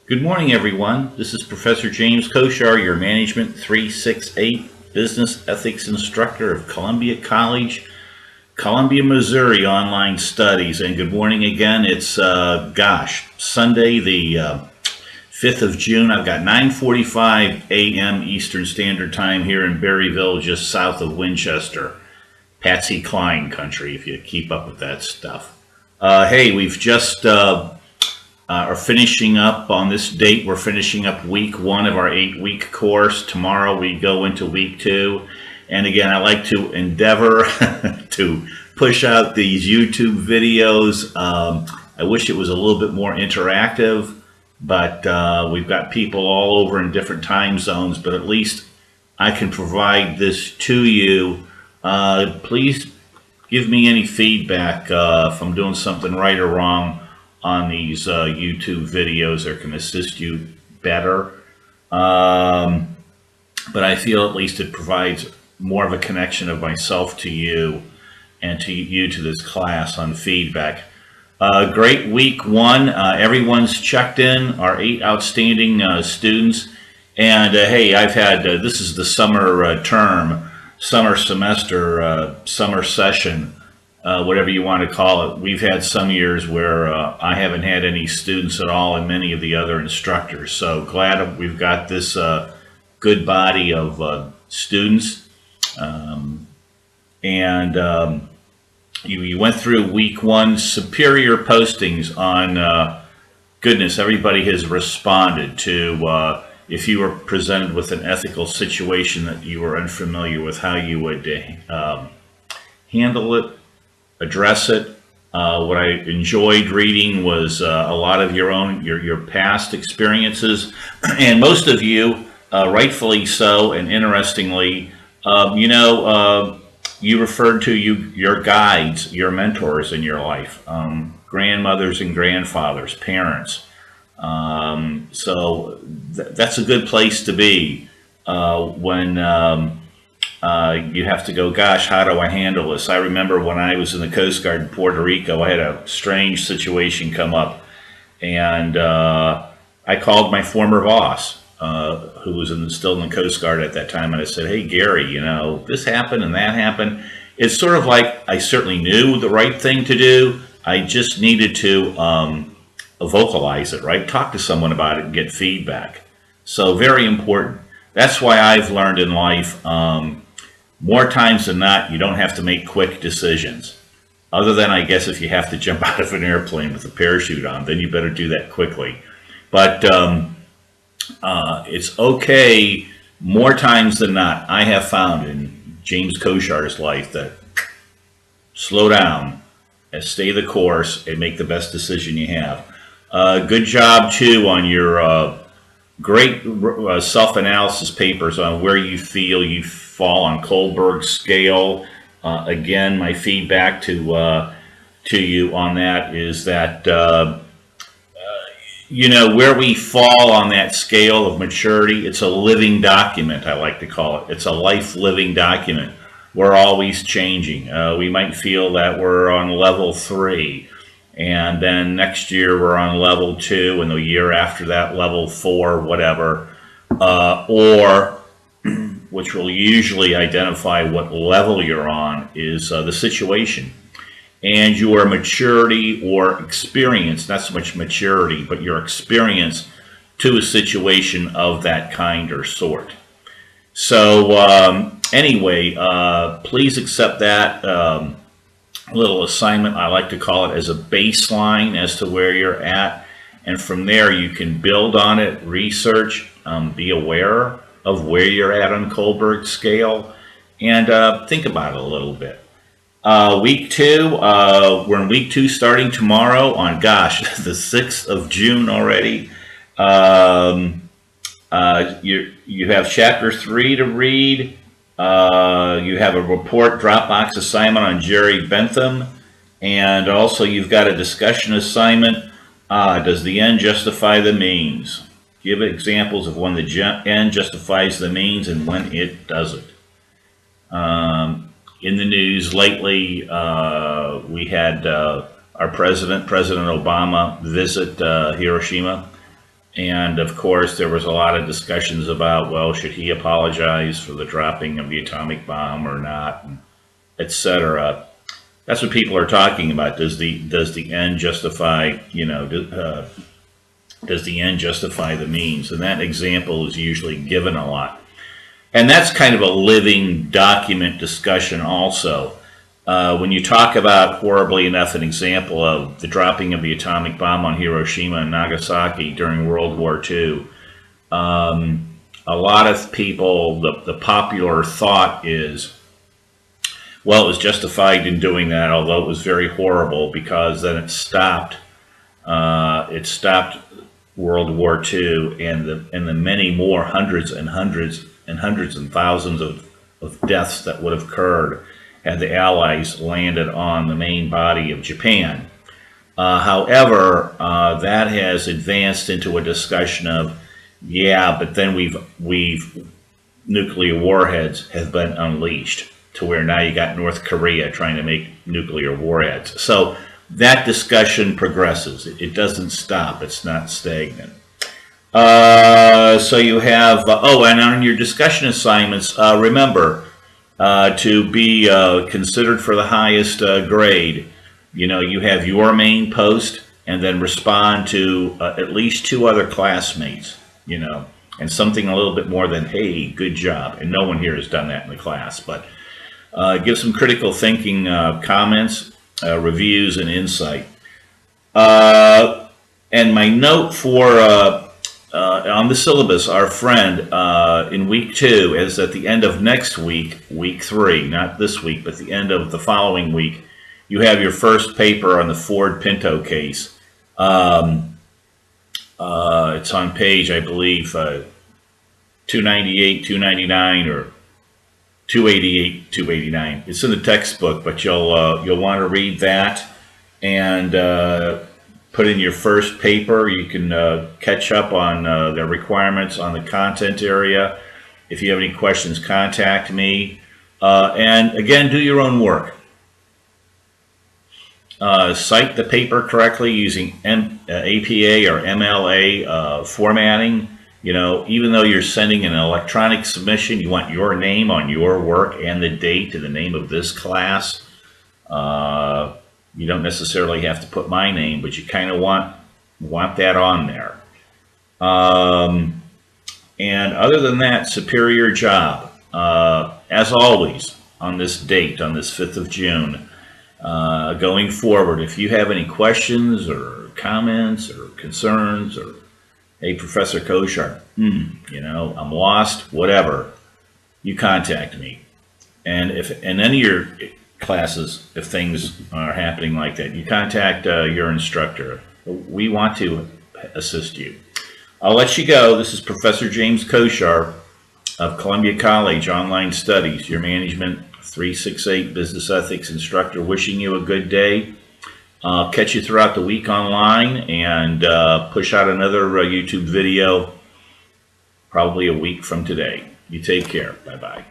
Good morning, everyone. This is Professor James Koshar, your Management 368 Business Ethics Instructor of Columbia College, Columbia, Missouri Online Studies. And good morning again. It's, Sunday, the 5th of June. I've got 9:45 a.m. Eastern Standard Time here in Berryville, just south of Winchester. Patsy Cline country, if you keep up with that stuff. Hey, we've just are finishing up on this date. We're finishing up week 1 of our 8-week course. Tomorrow we go into week 2. And again, I like to endeavor to push out these YouTube videos. I wish it was a little bit more interactive, but we've got people all over in different time zones, but at least I can provide this to you. Please give me any feedback if I'm doing something right or wrong on these YouTube videos that can assist you better. But I feel at least it provides more of a connection of myself to you and to you to this class on feedback. Great week 1. Everyone's checked in, our 8 outstanding students. And hey, I've had, this is the summer term, summer semester, summer session, whatever you want to call it. We've had some years where I haven't had any students at all and many of the other instructors. So glad we've got this good body of students. You went through week 1, superior postings on, goodness, everybody has responded to if you were presented with an ethical situation that you were unfamiliar with, how you would handle it, address it. What I enjoyed reading was a lot of your past experiences, and most of you, rightfully so, and interestingly, you referred to your guides, your mentors in your life, grandmothers and grandfathers, parents. So that's a good place to be when you have to go, gosh, how do I handle this? I remember when I was in the Coast Guard in Puerto Rico, I had a strange situation come up, and I called my former boss, who was still in the Coast Guard at that time, and I said, hey, Gary, this happened and that happened. It's sort of like I certainly knew the right thing to do. I just needed to vocalize it, right? Talk to someone about it and get feedback. So very important. That's why I've learned in life, more times than not, you don't have to make quick decisions. Other than, I guess, if you have to jump out of an airplane with a parachute on, then you better do that quickly. But it's okay, more times than not, I have found in James Koshar's life, that slow down and stay the course and make the best decision you have. Good job, too, on your great self-analysis papers on where you feel you fall on Kohlberg's scale. Again, my feedback to you on that is that where we fall on that scale of maturity, it's a living document, I like to call it. It's a life living document. We're always changing. We might feel that we're on level 3. And then next year we're on level 2, and the year after that, level 4, whatever. Or, which will usually identify what level you're on, is the situation. And your maturity or experience, not so much maturity, but your experience to a situation of that kind or sort. So anyway, please accept that little assignment. I like to call it as a baseline as to where you're at, and from there you can build on it, research, be aware of where you're at on Kohlberg's scale, and think about it a little bit. Week 2, we're in week 2 starting tomorrow on, gosh, the 6th of June already. You have chapter 3 to read. You have a report Dropbox assignment on Jerry Bentham, and also you've got a discussion assignment. Does the end justify the means? Give examples of when the end justifies the means and when it doesn't. In the news lately, we had our President Obama, visit Hiroshima, And of course, there was a lot of discussions about, well, should he apologize for the dropping of the atomic bomb or not, etc. That's what people are talking about. Does the end justify, does the end justify the means? And that example is usually given a lot. And that's kind of a living document discussion also. When you talk about, horribly enough, an example of the dropping of the atomic bomb on Hiroshima and Nagasaki during World War II, a lot of people, the popular thought is, well, it was justified in doing that, although it was very horrible, because then it stopped World War II and the many more hundreds and thousands of deaths that would have occurred had the Allies landed on the main body of Japan. However, that has advanced into a discussion of, yeah, but then we've nuclear warheads have been unleashed to where now you got North Korea trying to make nuclear warheads. So that discussion progresses. It doesn't stop. It's not stagnant. So you have, and on your discussion assignments, remember to be considered for the highest grade. You have your main post and then respond to at least 2 other classmates, and something a little bit more than, hey, good job. And no one here has done that in the class, but give some critical thinking comments, reviews, and insight. And my note for on the syllabus, our friend, in week 2 is at the end of next week, week 3, not this week, but the end of the following week, you have your first paper on the Ford Pinto case. It's on page, I believe, 298, 299, or 288, 289. It's in the textbook, but you'll want to read that and put in your first paper. You can catch up on the requirements on the content area. If you have any questions, contact me. And again, do your own work. Cite the paper correctly using APA or MLA formatting. Even though you're sending an electronic submission, you want your name on your work and the date and the name of this class. You don't necessarily have to put my name, but you kind of want that on there. And other than that, superior job. As always, on this date, on this 5th of June, going forward, if you have any questions or comments or concerns, or, hey, Professor Koshar, I'm lost, whatever, you contact me. And if in any of your classes, if things are happening like that, you contact your instructor. We want to assist you. I'll let you go. This is Professor James Koshar of Columbia College Online Studies, your Management 368 Business Ethics instructor, wishing you a good day. I'll catch you throughout the week online and push out another YouTube video probably a week from today. You take care. Bye-bye.